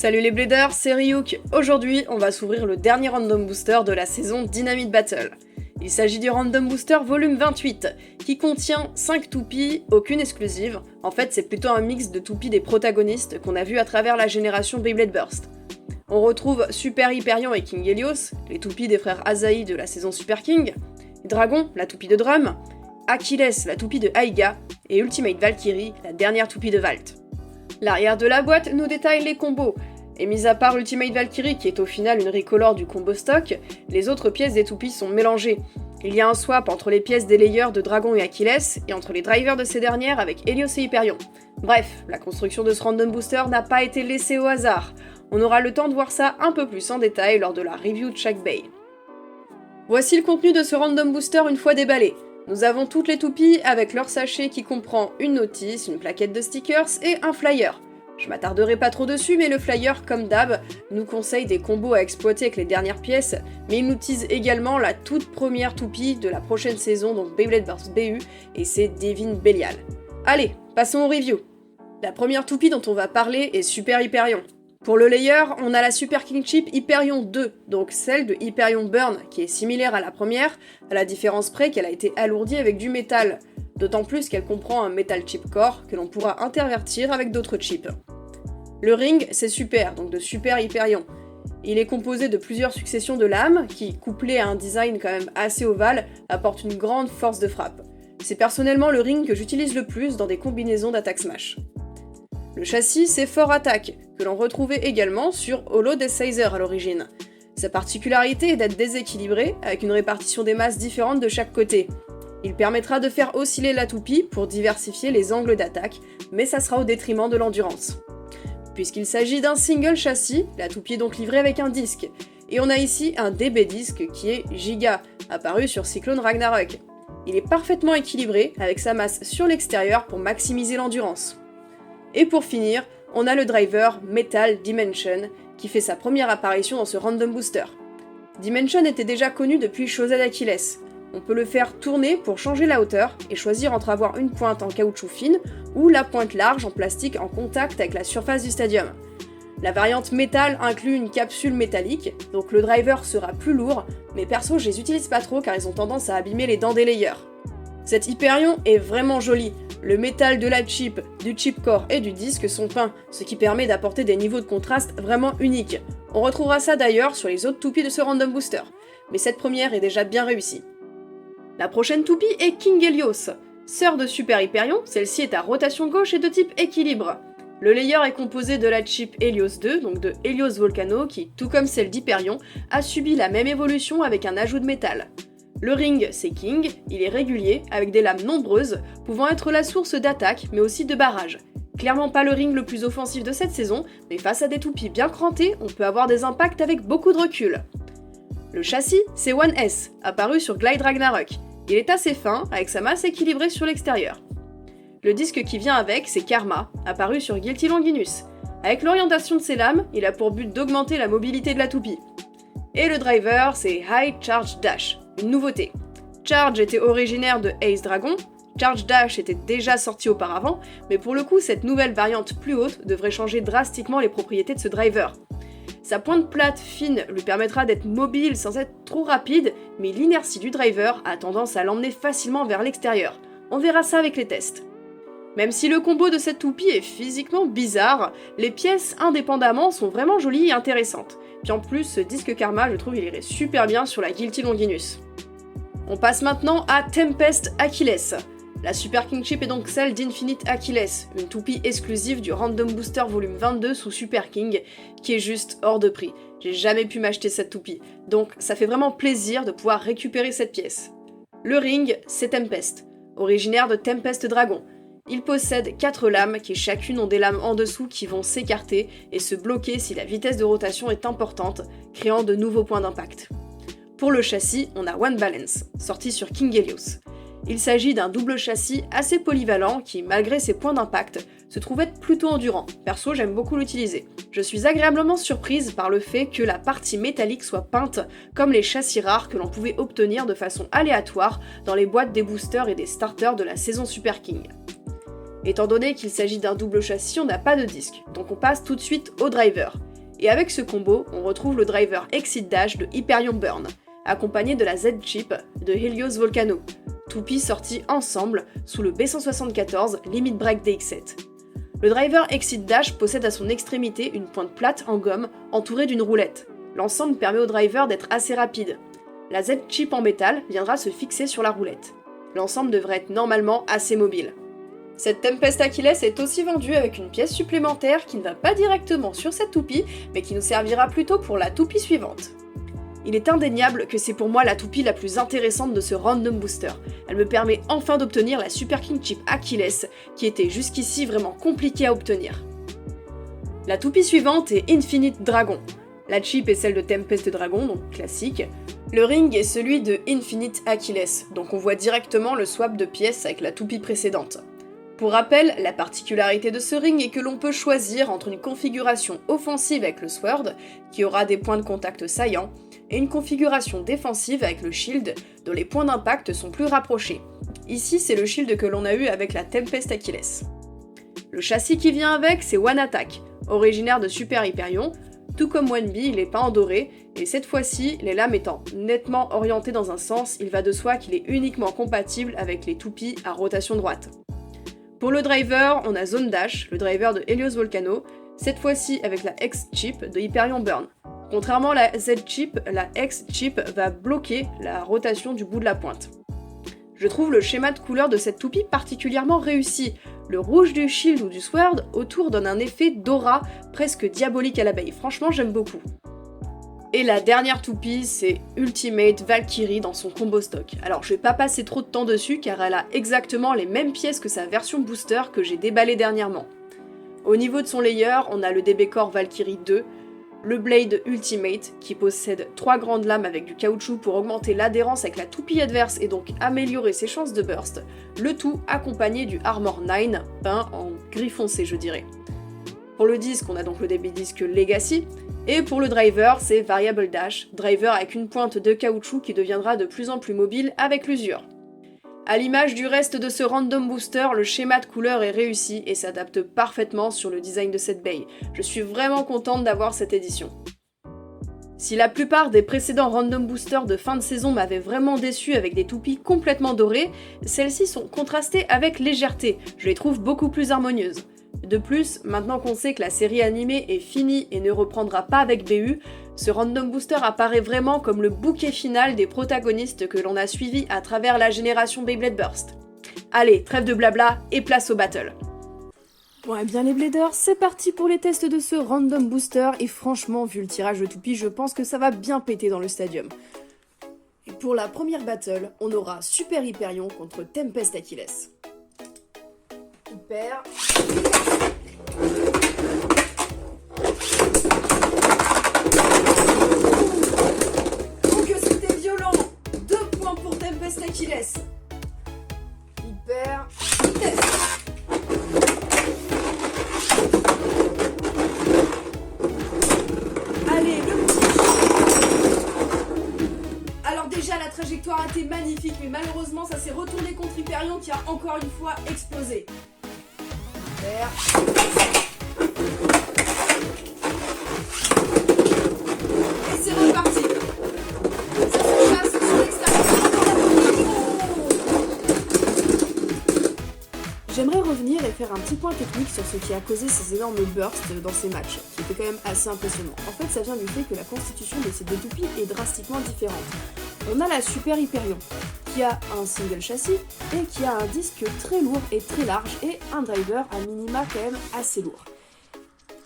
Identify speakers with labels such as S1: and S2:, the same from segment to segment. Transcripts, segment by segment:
S1: Salut les Bladers, c'est Ryuk. Aujourd'hui, on va s'ouvrir le dernier Random Booster de la saison Dynamite Battle. Il s'agit du Random Booster volume 28, qui contient 5 toupies, aucune exclusive. En fait, c'est plutôt un mix de toupies des protagonistes qu'on a vu à travers la génération Beyblade Burst. On retrouve Super Hyperion et King Helios, les toupies des frères Asahi de la saison Super King, Dragon, la toupie de Drum, Achilles, la toupie de Aiga, et Ultimate Valkyrie, la dernière toupie de Valt. L'arrière de la boîte nous détaille les combos, et mis à part Ultimate Valkyrie qui est au final une recolor du combo stock, les autres pièces des toupies sont mélangées. Il y a un swap entre les pièces des layers de Dragon et Achilles, et entre les drivers de ces dernières avec Helios et Hyperion. Bref, la construction de ce random booster n'a pas été laissée au hasard. On aura le temps de voir ça un peu plus en détail lors de la review de chaque bay. Voici le contenu de ce random booster une fois déballé. Nous avons toutes les toupies avec leur sachet qui comprend une notice, une plaquette de stickers et un flyer. Je m'attarderai pas trop dessus, mais le flyer, comme d'hab, nous conseille des combos à exploiter avec les dernières pièces, mais il nous tease également la toute première toupie de la prochaine saison, donc Beyblade Burst BU, et c'est Divine Belial. Allez, passons au review. La première toupie dont on va parler est Super Hyperion. Pour le layer, on a la Super King Chip Hyperion 2, donc celle de Hyperion Burn, qui est similaire à la première, à la différence près qu'elle a été alourdie avec du métal, d'autant plus qu'elle comprend un Metal Chip Core que l'on pourra intervertir avec d'autres chips. Le ring, c'est Super, donc de Super Hyperion. Il est composé de plusieurs successions de lames, qui, couplées à un design quand même assez ovale, apportent une grande force de frappe. C'est personnellement le ring que j'utilise le plus dans des combinaisons d'attaque smash. Le châssis, c'est Fort Attack, que l'on retrouvait également sur Holo Death-Sizer à l'origine. Sa particularité est d'être déséquilibré, avec une répartition des masses différentes de chaque côté. Il permettra de faire osciller la toupie pour diversifier les angles d'attaque, mais ça sera au détriment de l'endurance. Puisqu'il s'agit d'un single châssis, la toupie est donc livrée avec un disque, et on a ici un DB disque qui est Giga, apparu sur Cyclone Ragnarok. Il est parfaitement équilibré, avec sa masse sur l'extérieur pour maximiser l'endurance. Et pour finir, on a le driver Metal Dimension, qui fait sa première apparition dans ce random booster. Dimension était déjà connu depuis Shoza d'Achilles. On peut le faire tourner pour changer la hauteur et choisir entre avoir une pointe en caoutchouc fine ou la pointe large en plastique en contact avec la surface du stadium. La variante métal inclut une capsule métallique, donc le driver sera plus lourd, mais perso je les utilise pas trop car ils ont tendance à abîmer les dents des layers. Cette Hyperion est vraiment jolie, le métal de la chip, du chip core et du disque sont peints, ce qui permet d'apporter des niveaux de contraste vraiment uniques. On retrouvera ça d'ailleurs sur les autres toupies de ce random booster, mais cette première est déjà bien réussie. La prochaine toupie est King Helios. Sœur de Super Hyperion, celle-ci est à rotation gauche et de type équilibre. Le layer est composé de la chip Helios 2, donc de Helios Volcano, qui, tout comme celle d'Hyperion, a subi la même évolution avec un ajout de métal. Le ring, c'est King, il est régulier, avec des lames nombreuses, pouvant être la source d'attaque, mais aussi de barrage. Clairement pas le ring le plus offensif de cette saison, mais face à des toupies bien crantées, on peut avoir des impacts avec beaucoup de recul. Le châssis, c'est One S, apparu sur Glide Ragnarok. Il est assez fin, avec sa masse équilibrée sur l'extérieur. Le disque qui vient avec, c'est Karma, apparu sur Guilty Longinus. Avec l'orientation de ses lames, il a pour but d'augmenter la mobilité de la toupie. Et le driver, c'est High Charge Dash, une nouveauté. Charge était originaire de Ace Dragon, Charge Dash était déjà sorti auparavant, mais pour le coup, cette nouvelle variante plus haute devrait changer drastiquement les propriétés de ce driver. Sa pointe plate fine lui permettra d'être mobile sans être trop rapide, mais l'inertie du driver a tendance à l'emmener facilement vers l'extérieur. On verra ça avec les tests. Même si le combo de cette toupie est physiquement bizarre, les pièces indépendamment sont vraiment jolies et intéressantes. Puis en plus, ce disque Karma, je trouve il irait super bien sur la Guilty Longinus. On passe maintenant à Tempest Achilles. La Super King Chip est donc celle d'Infinite Achilles, une toupie exclusive du Random Booster volume 22 sous Super King, qui est juste hors de prix. J'ai jamais pu m'acheter cette toupie, donc ça fait vraiment plaisir de pouvoir récupérer cette pièce. Le ring, c'est Tempest, originaire de Tempest Dragon. Il possède 4 lames qui chacune ont des lames en dessous qui vont s'écarter et se bloquer si la vitesse de rotation est importante, créant de nouveaux points d'impact. Pour le châssis, on a One Balance, sorti sur King Helios. Il s'agit d'un double châssis assez polyvalent qui, malgré ses points d'impact, se trouve être plutôt endurant. Perso, j'aime beaucoup l'utiliser. Je suis agréablement surprise par le fait que la partie métallique soit peinte comme les châssis rares que l'on pouvait obtenir de façon aléatoire dans les boîtes des boosters et des starters de la saison Super King. Étant donné qu'il s'agit d'un double châssis, on n'a pas de disque, donc on passe tout de suite au driver. Et avec ce combo, on retrouve le driver Exit Dash de Hyperion Burn, accompagné de la Z-Chip de Helios Volcano, toupie sortis ensemble sous le B174 Limit Break DX7. Le driver Exit Dash possède à son extrémité une pointe plate en gomme entourée d'une roulette. L'ensemble permet au driver d'être assez rapide. La Z-Chip en métal viendra se fixer sur la roulette. L'ensemble devrait être normalement assez mobile. Cette Tempest Achilles est aussi vendue avec une pièce supplémentaire qui ne va pas directement sur cette toupie, mais qui nous servira plutôt pour la toupie suivante. Il est indéniable que c'est pour moi la toupie la plus intéressante de ce Random Booster. Elle me permet enfin d'obtenir la Super King Chip Achilles, qui était jusqu'ici vraiment compliquée à obtenir. La toupie suivante est Infinite Dragon. La chip est celle de Tempest Dragon, donc classique. Le ring est celui de Infinite Achilles, donc on voit directement le swap de pièces avec la toupie précédente. Pour rappel, la particularité de ce ring est que l'on peut choisir entre une configuration offensive avec le Sword, qui aura des points de contact saillants, et une configuration défensive avec le Shield, dont les points d'impact sont plus rapprochés. Ici, c'est le Shield que l'on a eu avec la Tempest Achilles. Le châssis qui vient avec, c'est One Attack, originaire de Super Hyperion. Tout comme One B, il est peint en doré, et cette fois-ci, les lames étant nettement orientées dans un sens, il va de soi qu'il est uniquement compatible avec les toupies à rotation droite. Pour le driver, on a Zone Dash, le driver de Helios Volcano, cette fois-ci avec la X-Chip de Hyperion Burn. Contrairement à la Z-Chip, la X-Chip va bloquer la rotation du bout de la pointe. Je trouve le schéma de couleur de cette toupie particulièrement réussi. Le rouge du shield ou du sword autour donne un effet d'aura presque diabolique à l'abeille. Franchement, j'aime beaucoup. Et la dernière toupie, c'est Ultimate Valkyrie dans son combo stock. Alors je vais pas passer trop de temps dessus car elle a exactement les mêmes pièces que sa version booster que j'ai déballée dernièrement. Au niveau de son layer, on a le DB Core Valkyrie 2, le Blade Ultimate qui possède 3 grandes lames avec du caoutchouc pour augmenter l'adhérence avec la toupie adverse et donc améliorer ses chances de burst, le tout accompagné du Armor 9, peint en gris foncé je dirais. Pour le disque, on a donc le DB Disc Legacy, et pour le driver, c'est Variable Dash, driver avec une pointe de caoutchouc qui deviendra de plus en plus mobile avec l'usure. À l'image du reste de ce Random Booster, le schéma de couleur est réussi et s'adapte parfaitement sur le design de cette baie. Je suis vraiment contente d'avoir cette édition. Si la plupart des précédents Random Boosters de fin de saison m'avaient vraiment déçu avec des toupies complètement dorées, celles-ci sont contrastées avec légèreté, je les trouve beaucoup plus harmonieuses. De plus, maintenant qu'on sait que la série animée est finie et ne reprendra pas avec BU, ce Random Booster apparaît vraiment comme le bouquet final des protagonistes que l'on a suivis à travers la génération Beyblade Burst. Allez, trêve de blabla et place au battle. Bon et bien les Bladers, c'est parti pour les tests de ce Random Booster et franchement, vu le tirage de toupie, je pense que ça va bien péter dans le stadium. Et pour la première battle, on aura Super Hyperion contre Tempest Achilles. Hyper... Oh que c'était violent! 2 points pour Tempest Achilles. Hyper... Vitesse. Allez, le petit... Alors déjà, la trajectoire a été magnifique, mais malheureusement, ça s'est retourné contre Hyperion qui a encore une fois explosé. Et c'est reparti. Ça se passe sur l'extérieur. J'aimerais revenir et faire un petit point technique sur ce qui a causé ces énormes bursts dans ces matchs, qui étaient quand même assez impressionnants. En fait, ça vient du fait que la constitution de ces deux toupies est drastiquement différente. On a la Super Hyperion, qui a un single châssis et qui a un disque très lourd et très large et un driver à minima quand même assez lourd.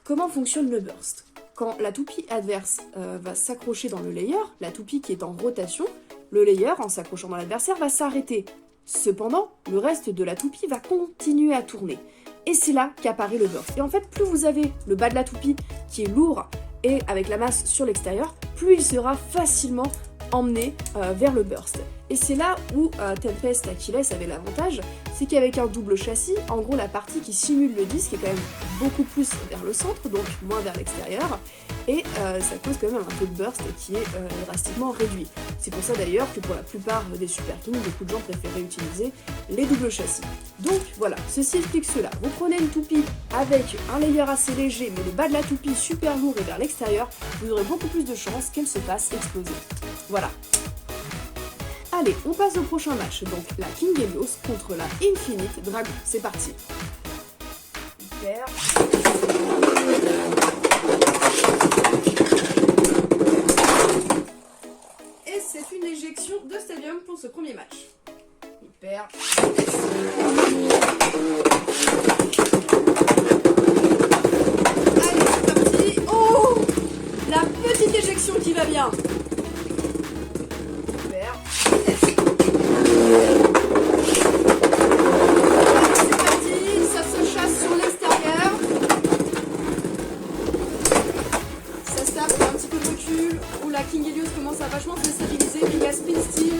S1: Comment fonctionne le burst? Quand la toupie adverse va s'accrocher dans le layer, la toupie qui est en rotation, le layer en s'accrochant dans l'adversaire va s'arrêter. Cependant, le reste de la toupie va continuer à tourner. Et c'est là qu'apparaît le burst. Et en fait, plus vous avez le bas de la toupie qui est lourd et avec la masse sur l'extérieur, plus il sera facilement emmené vers le burst. Et c'est là où Tempest Achilles avait l'avantage, c'est qu'avec un double châssis, en gros la partie qui simule le disque est quand même beaucoup plus vers le centre, donc moins vers l'extérieur, et ça cause quand même un taux de burst qui est drastiquement réduit. C'est pour ça d'ailleurs que pour la plupart des Super Kings, beaucoup de gens préféraient utiliser les doubles châssis. Donc voilà, ceci explique cela. Vous prenez une toupie avec un layer assez léger, mais le bas de la toupie super lourd et vers l'extérieur, vous aurez beaucoup plus de chances qu'elle se fasse exploser. Voilà. Allez, on passe au prochain match, donc la King Helios contre la Infinite Dragon. C'est parti. Super. Et c'est une éjection de Stadium pour ce premier match. Hyper. Allez, c'est parti. Oh, la petite éjection qui va bien. Super. C'est parti, ça se chasse sur l'extérieur. Ça se tape un petit peu de recul. Où la King Helios commence à vachement se déstabiliser. Méga spin steel.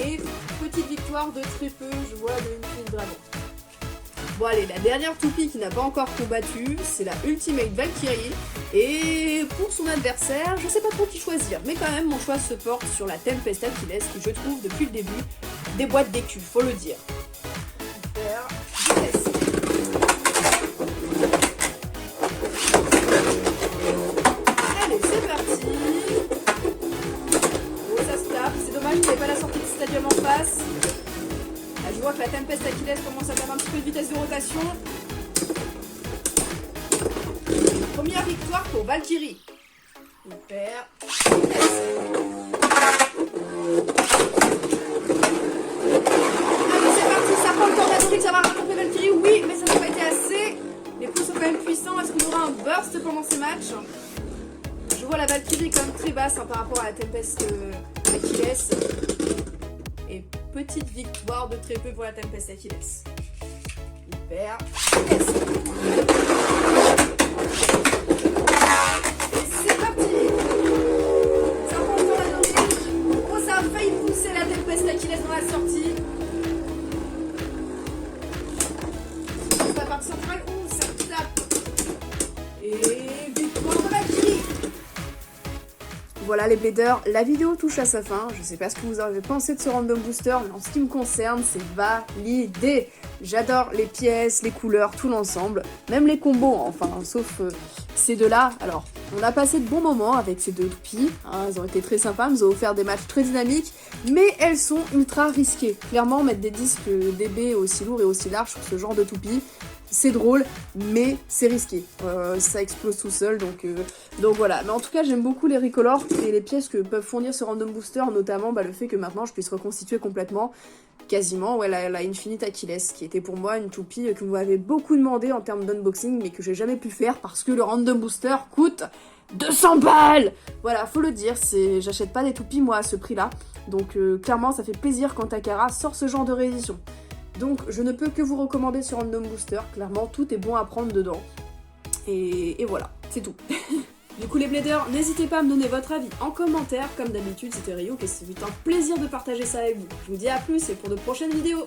S1: Et petite victoire de très peu, je vois le Infinite Dragon. Bon allez, la dernière toupie qui n'a pas encore combattu, c'est la Ultimate Valkyrie. Et pour son adversaire, je sais pas trop qui choisir, mais quand même mon choix se porte sur la Tempest Achilles qui je trouve depuis le début déboîte des culs, faut le dire. Super. Yes. Allez, c'est parti. Oh, ça se tape, c'est dommage qu'il n'y ait pas la sortie de Stadium en face. Là, je vois que la Tempest Achilles commence à perdre un petit peu de vitesse de rotation. Première victoire pour Valkyrie. Super. Allez, c'est parti, ça prend le temps d'atterrir, ça va rattraper Valkyrie. Oui, mais ça n'a pas été assez. Les coups sont quand même puissants. Est-ce qu'on aura un burst pendant ces matchs? Je vois la Valkyrie quand même très basse par rapport à la Tempest Achilles. Et petite victoire de très peu pour la Tempest Achilles. Super. Yes. Et c'est parti. Ça prend le temps d'atterrir. Oh, ça a failli pousser la Tempest Achilles dans la sortie. C'est la partie centrale. Oh, ça tape. Et victoire de Valkyrie. Voilà les bladers, la vidéo touche à sa fin. Je sais pas ce que vous avez pensé de ce random booster, mais en ce qui me concerne, c'est validé. J'adore les pièces, les couleurs, tout l'ensemble, même les combos, enfin, sauf ces deux-là. Alors, on a passé de bons moments avec ces deux toupies, hein, elles ont été très sympas, elles nous ont offert des matchs très dynamiques, mais elles sont ultra risquées. Clairement, mettre des disques DB aussi lourds et aussi larges sur ce genre de toupie, c'est drôle, mais c'est risqué. Ça explose tout seul, donc voilà. Mais en tout cas, j'aime beaucoup les recolors et les pièces que peuvent fournir ce random booster, notamment le fait que maintenant je puisse reconstituer complètement, quasiment, ouais, la Infinite Achilles, qui était pour moi une toupie que vous m'avez beaucoup demandé en termes d'unboxing, mais que j'ai jamais pu faire parce que le random booster coûte 200 balles. Voilà, faut le dire, j'achète pas des toupies moi à ce prix-là, donc clairement ça fait plaisir quand Takara sort ce genre de réédition. Donc je ne peux que vous recommander ce random booster, clairement tout est bon à prendre dedans. Et voilà, c'est tout. Du coup les bladers, n'hésitez pas à me donner votre avis en commentaire, comme d'habitude c'était Ryuk et c'est un plaisir de partager ça avec vous. Je vous dis à plus et pour de prochaines vidéos.